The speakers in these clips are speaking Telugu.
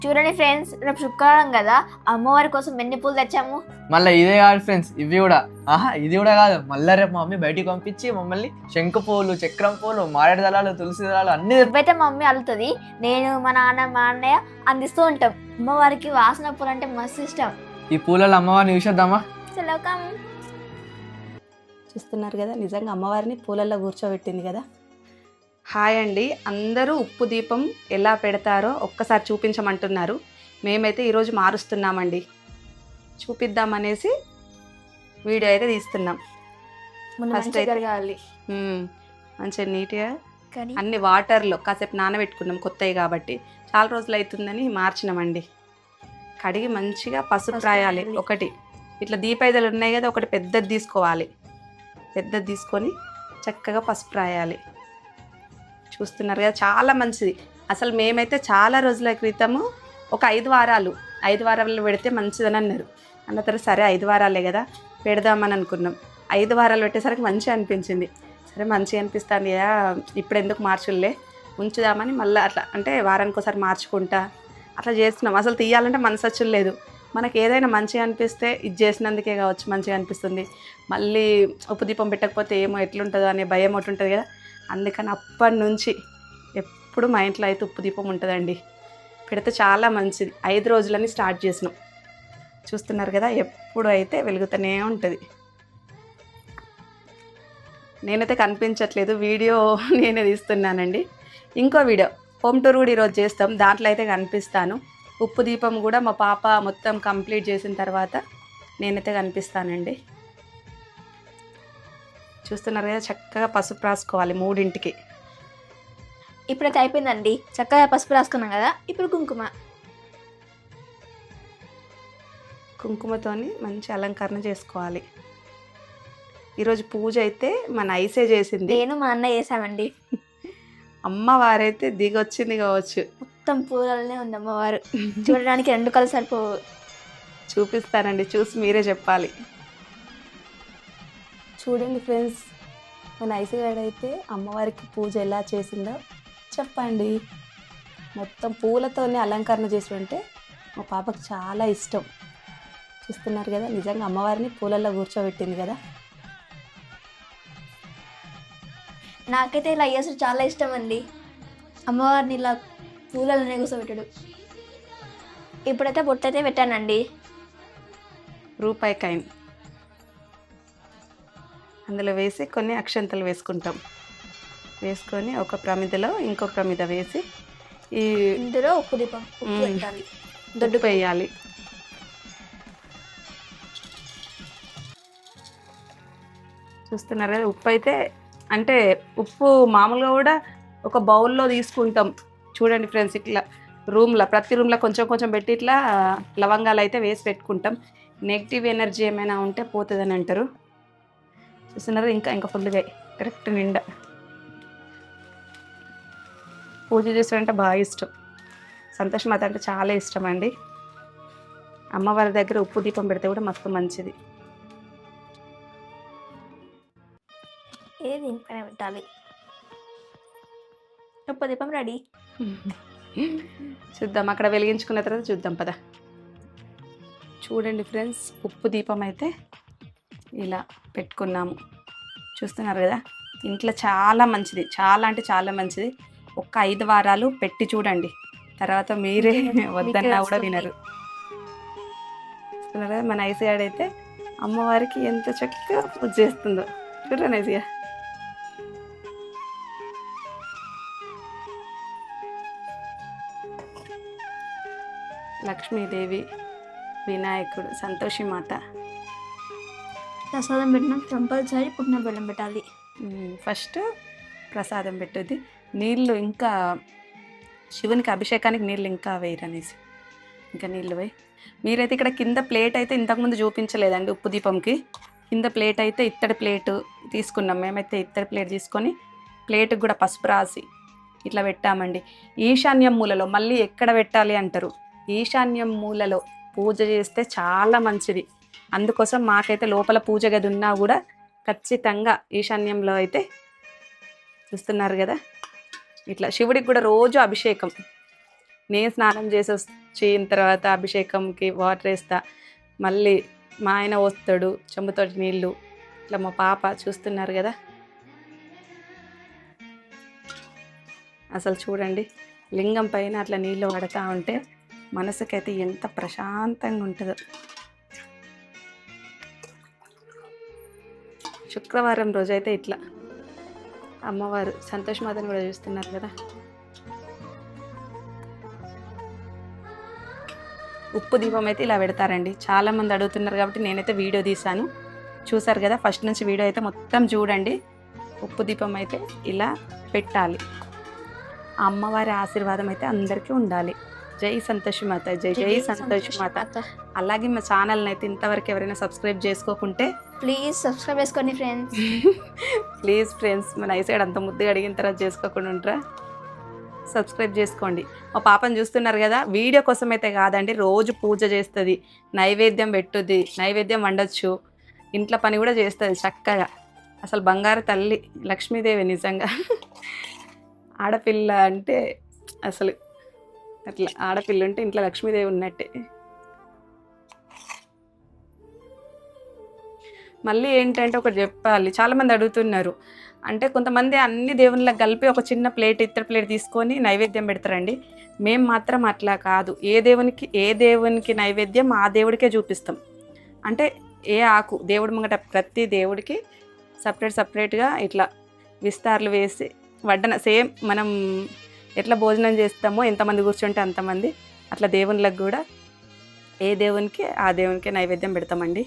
చూడండి ఫ్రెండ్స్, రేపు శుక్రవారం కదా, అమ్మవారి కోసం ఎన్ని పూలు తెచ్చాము. మళ్ళీ ఇదే కాదు ఫ్రెండ్స్, ఇవి కూడా ఇది కూడా కాదు. మళ్ళీ రేపు మమ్మీ బయటికి పంపించి మమ్మల్ని శంకు పూలు, చక్రం పూలు, మారేడు దళాలు, తులసి దళాలు అన్ని ఇవైతే మా మమ్మీ అల్లుతుంది, నేను మా నాన్న మా అన్నయ్య అందిస్తూ ఉంటాం. అమ్మవారికి వాసన పూలు అంటే మస్తు ఇష్టం. ఈ పూలలో అమ్మవారిని చూసేద్దామా? చూస్తున్నారు కదా, నిజంగా అమ్మవారిని పూలల్లో కూర్చోబెట్టింది కదా. హాయ్ అండి, అందరూ ఉప్పు దీపం ఎలా పెడతారో ఒక్కసారి చూపించమంటున్నారు. మేమైతే ఈరోజు మారుస్తున్నామండి, చూపిద్దామనేసి వీడియో అయితే తీస్తున్నాం. ఫస్ట్ జరగాలి మంచిగా నీట్గా అన్ని వాటర్లో కాసేపు నానబెట్టుకున్నాం, కొత్తవి కాబట్టి చాలా రోజులు అవుతుందని మార్చినామండి. కడిగి మంచిగా పసుపు రాయాలి. ఒకటి ఇట్లా దీపైదలు ఉన్నాయి కదా, ఒకటి పెద్దది తీసుకోవాలి. పెద్దది తీసుకొని చక్కగా పసుపు రాయాలి. చూస్తున్నారు కదా, చాలా మంచిది. అసలు మేమైతే చాలా రోజుల క్రితము ఒక 5 వారాలు పెడితే మంచిదని అన్నారు. అన్న తర్వాత సరే 5 వారాలే కదా పెడదామని అనుకున్నాం. 5 వారాలు పెట్టేసరికి మంచిగా అనిపించింది. సరే మంచిగా అనిపిస్తుంది కదా, ఇప్పుడు ఎందుకు మార్చులే ఉంచుదామని మళ్ళీ అట్లా అంటే వారానికి ఒకసారి మార్చుకుంటా అట్లా చేస్తున్నాం. అసలు తీయాలంటే మనసు వచ్చలేదు. మనకి ఏదైనా మంచిగా అనిపిస్తే ఇది చేసినందుకే కావచ్చు మంచిగా అనిపిస్తుంది. మళ్ళీ ఉప్పు దీపం పెట్టకపోతే ఏమో ఎట్లుంటుందో అనే భయం ఒకటి ఉంటుంది కదా. అందుకని అప్పటి నుంచి ఎప్పుడు మా ఇంట్లో అయితే ఉప్పు దీపం ఉంటుందండి. పెడితే చాలా మంచిది. 5 రోజులని స్టార్ట్ చేసినాం. చూస్తున్నారు కదా, ఎప్పుడు అయితే వెలుగుతూనే ఉంటుంది. నేనైతే కనిపించట్లేదు, వీడియో నేనే తీస్తున్నానండి. ఇంకో వీడియో హోమ్ టూర్ కూడా ఈరోజు చేస్తాం, దాంట్లో అయితే కనిపిస్తాను. ఉప్పు దీపం కూడా మా పాప మొత్తం కంప్లీట్ చేసిన తర్వాత నేనైతే కనిపిస్తానండి. చూస్తున్నారు కదా, చక్కగా పసుపు రాసుకోవాలి 3ంటికి. ఇప్పుడైతే అయిపోయిందండి, చక్కగా పసుపు రాసుకున్నాం కదా. ఇప్పుడు కుంకుమతోని మంచి అలంకరణ చేసుకోవాలి. ఈరోజు పూజ అయితే మన ఐసే చేసింది, నేను మా అన్న చేసామండి. అమ్మవారైతే దిగొచ్చింది కావచ్చు. మొత్తం పూలనే ఉంది అమ్మవారు. చూడడానికి 2 కళ్ళు సరిపోవు. చూపిస్తానండి, చూసి మీరే చెప్పాలి. చూడండి ఫ్రెండ్స్, మన ఐసగాడైతే అమ్మవారికి పూజ ఎలా చేసిందో చెప్పండి. మొత్తం పూలతోనే అలంకరణ చేస్తుంటే మా పాపకు చాలా ఇష్టం. చూస్తున్నారు కదా, నిజంగా అమ్మవారిని పూలల్లో కూర్చోబెట్టింది కదా. నాకైతే ఇలా అయ్యేసరి చాలా ఇష్టం అండి, అమ్మవారిని ఇలా పూలలోనే కూర్చోబెట్టాడు. ఇప్పుడైతే బొట్టయితే పెట్టానండి, రూపాయి కాయిన్ అందులో వేసి కొన్ని అక్షంతలు వేసుకుంటాం. వేసుకొని ఒక ప్రమిదలో ఇంకో ప్రమిద వేసి ఇందులో ఉప్పు దీపం పెట్టాలి, దొడ్డు వేయాలి. చూస్తున్నారు కదా, ఉప్పు అయితే అంటే ఉప్పు మామూలుగా కూడా ఒక బౌల్లో తీసుకుంటాం. చూడండి ఫ్రెండ్స్, ఇట్లా ప్రతి రూమ్లో కొంచెం కొంచెం పెట్టి ఇట్లా లవంగాలు అయితే వేసి పెట్టుకుంటాం. నెగిటివ్ ఎనర్జీ ఏమైనా ఉంటే పోతుందని అంటారు. చూస్తున్నారు, ఇంకా ఫుల్గా కరెక్ట్ నిండా. పూజ చేస్తాడంటే బాగా ఇష్టం. సంతోష్ మాత అంటే చాలా ఇష్టం అండి. అమ్మవారి దగ్గర ఉప్పు దీపం పెడితే కూడా మస్తు మంచిది. ఏది పైన పెట్టాలి, ఉప్పు దీపం రెడీ. చూద్దాం, అక్కడ వెలిగించుకున్న తర్వాత చూద్దాం పద. చూడండి ఫ్రెండ్స్, ఉప్పు దీపం అయితే ఇలా పెట్టుకున్నాము. చూస్తున్నారు కదా, ఇంట్లో చాలా మంచిది, చాలా అంటే చాలా మంచిది. ఒక్క 5 వారాలు పెట్టి చూడండి, తర్వాత మీరే వద్దన్నా కూడా వినరు. చూస్తున్నారు కదా, మన ఐసీఆడ్ అయితే అమ్మవారికి ఎంత చక్కగా పూజ చేస్తుందో చూడండి. ఐసీఆ లక్ష్మీదేవి, వినాయకుడు, సంతోషి మాత. ప్రసాదం పెట్టినా కంపల్సరీ పుట్టిన బెల్లం పెట్టాలి. ఫస్ట్ ప్రసాదం పెట్టేది, నీళ్ళు ఇంకా శివునికి అభిషేకానికి నీళ్ళు ఇంకా వేయరనేసి ఇంకా నీళ్ళు వేయి. మీరైతే ఇక్కడ కింద ప్లేట్ అయితే ఇంతకుముందు చూపించలేదండి, ఉప్పు దీపంకి కింద ప్లేట్ అయితే ఇత్తడి ప్లేటు తీసుకున్నాం. మేమైతే ఇత్తడి ప్లేట్ తీసుకొని ప్లేట్కి కూడా పసుపు రాసి ఇట్లా పెట్టామండి. ఈశాన్యం మూలలో, మళ్ళీ ఎక్కడ పెట్టాలి అంటారు, ఈశాన్యం మూలలో పూజ చేస్తే చాలా మంచిది. అందుకోసం మాకైతే లోపల పూజ గది ఉన్నా కూడా ఖచ్చితంగా ఈశాన్యంలో అయితే. చూస్తున్నారు కదా, ఇట్లా శివుడికి కూడా రోజు అభిషేకం నేను స్నానం చేసి వచ్చిన తర్వాత అభిషేకంకి వాటర్ వేస్తా, మళ్ళీ మా ఆయన పోస్తాడు చెంబుతోటి నీళ్ళు. ఇట్లా మా పాప చూస్తున్నారు కదా, అసలు చూడండి లింగం పైన అట్లా నీళ్ళు పడతా ఉంటే మనసుకైతే ఎంత ప్రశాంతంగా ఉంటుందో. శుక్రవారం రోజైతే ఇట్లా అమ్మవారు సంతోష్ మాతను కూడా చూస్తున్నారు కదా. ఉప్పు దీపం అయితే ఇలా పెడతారండి. చాలామంది అడుగుతున్నారు కాబట్టి నేనైతే వీడియో తీశాను, చూసారు కదా. ఫస్ట్ నుంచి వీడియో అయితే మొత్తం చూడండి. ఉప్పు దీపం అయితే ఇలా పెట్టాలి. ఆ అమ్మవారి ఆశీర్వాదం అయితే అందరికీ ఉండాలి. జై సంతోషి మాత, జై జై సంతోషి మాత. అలాగే మా ఛానల్ని అయితే ఇంతవరకు ఎవరైనా సబ్స్క్రైబ్ చేసుకోకుంటే ప్లీజ్ సబ్స్క్రైబ్ చేసుకోండి ఫ్రెండ్స్. ప్లీజ్ ఫ్రెండ్స్, మన ఐసైడ్ అంత ముద్దుగా అడిగిన తర్వాత చేసుకోకుండా ఉంటారా? సబ్స్క్రైబ్ చేసుకోండి. మా పాపను చూస్తున్నారు కదా, వీడియో కోసం అయితే కాదండి, రోజు పూజ చేస్తుంది, నైవేద్యం పెట్టుద్ది, నైవేద్యం వండొచ్చు, ఇంట్లో పని కూడా చేస్తుంది చక్కగా. అసలు బంగారు తల్లి లక్ష్మీదేవి నిజంగా. ఆడపిల్ల అంటే అసలు అట్లా, ఆడపిల్ల ఉంటే ఇంట్లో లక్ష్మీదేవి ఉన్నట్టే. మళ్ళీ ఏంటంటే ఒకటి చెప్పాలి, చాలామంది అడుగుతున్నారు, అంటే కొంతమంది అన్ని దేవుళ్ళకి కలిపి ఒక చిన్న ప్లేట్, ఇత్తడి ప్లేట్ తీసుకొని నైవేద్యం పెడతారండి. మేము మాత్రం అట్లా కాదు. ఏ దేవునికి నైవేద్యం ఆ దేవుడికే చూపిస్తాం. అంటే ఏ ఆకు దేవుడి ముంగట ప్రతి దేవుడికి సపరేట్గా ఇట్లా విస్తార్లు వేసి వడ్డన, సేమ్ మనం ఎట్లా భోజనం చేస్తామో ఎంతమంది కూర్చుంటే అంతమంది, అట్లా దేవుళ్ళకి కూడా ఏ దేవునికి ఆ దేవునికి నైవేద్యం పెడతామండి.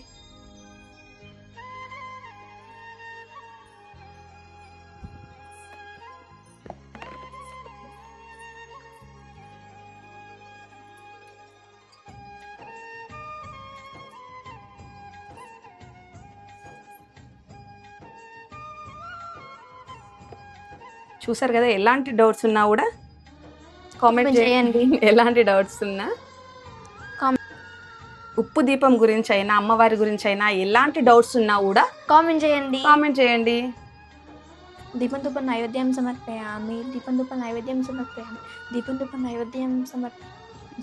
చూసారు కదా, ఎలాంటి డౌట్స్ ఉన్నా కూడా కామెంట్ చేయండి. ఎలాంటి డౌట్స్ ఉన్నా, ఉప్పు దీపం గురించి అయినా అమ్మవారి గురించి అయినా ఎలాంటి డౌట్స్ ఉన్నా కూడా కామెంట్ చేయండి. దీపం ధూపం నైవేద్యం సమర్పయామి,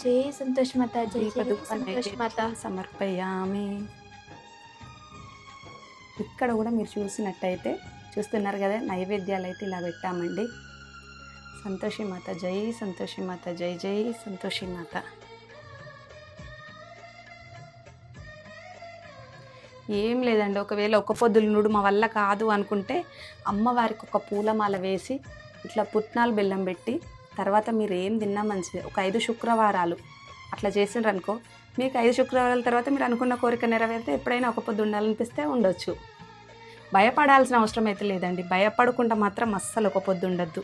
జై సంతోష్ మాత, జై సంతోష్ మాత సమర్పయామి. ఇక్కడ కూడా మీరు చూసినట్టయితే చూస్తున్నారు కదా, నైవేద్యాలు అయితే ఇలా పెట్టామండి. సంతోషి మాత, జై సంతోషి మాత, జై జై సంతోషి మాత. ఏం లేదండి, ఒకవేళ ఒక పొద్దులు నుడు మా వల్ల కాదు అనుకుంటే అమ్మవారికి ఒక పూలమాల వేసి ఇట్లా పుట్నాలు బెల్లం పెట్టి తర్వాత మీరు ఏం తిన్నా మంచిది. ఒక 5 శుక్రవారాలు అట్లా చేసిండ్రు అనుకో, మీకు 5 శుక్రవారాల తర్వాత మీరు అనుకున్న కోరిక నెరవేరితే ఎప్పుడైనా ఒక పొద్దు ఉండాలనిపిస్తే ఉండొచ్చు. భయపడాల్సిన అవసరం అయితే లేదండి. భయపడకుండా మాత్రం అస్సలు ఒక పొద్దు ఉండద్దు.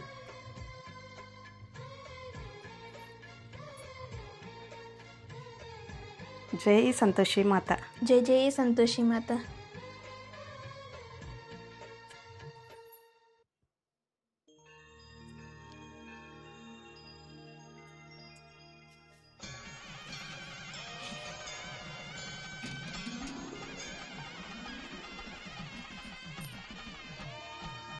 జై సంతోషి మాత, జై జై సంతోషి మాత.